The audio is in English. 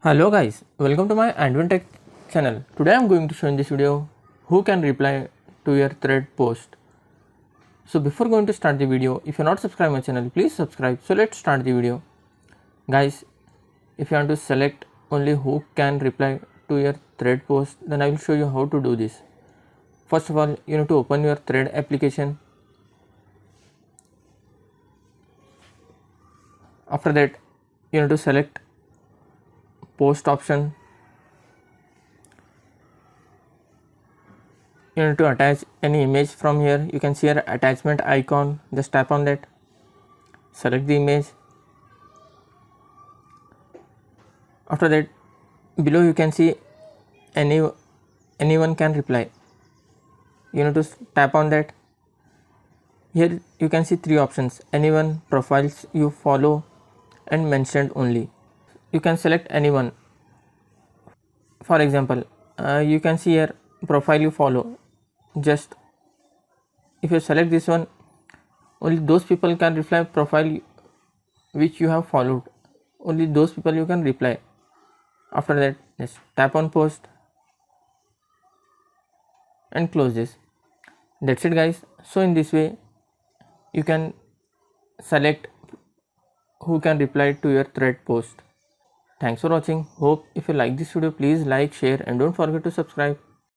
Hello guys, welcome to my AndWin Tech channel. Today I am going to show in this video who can reply to your thread post. So before going to start the video, if you are not subscribed my channel, please subscribe. So let's start the video. Guys, if you want to select only who can reply to your thread post, then I will show you how to do this. First of all, you need to open your thread application. After that, you need to select post option. You need to attach any image from here. You can see your attachment icon. Just tap on that, select the image. After that, below you can see anyone can reply. You need to tap on that. Here you can see three options: anyone, profiles you follow, and mentioned only. You can select anyone. For example, you can see here profile you follow. Just if you select this one, only those people can reply profile which you have followed. Only those people you can reply. After that, just tap on post and close this. That's it guys. So in this way you can select who can reply to your thread post. Thanks for watching. Hope if you like this video, please like, share and don't forget to subscribe.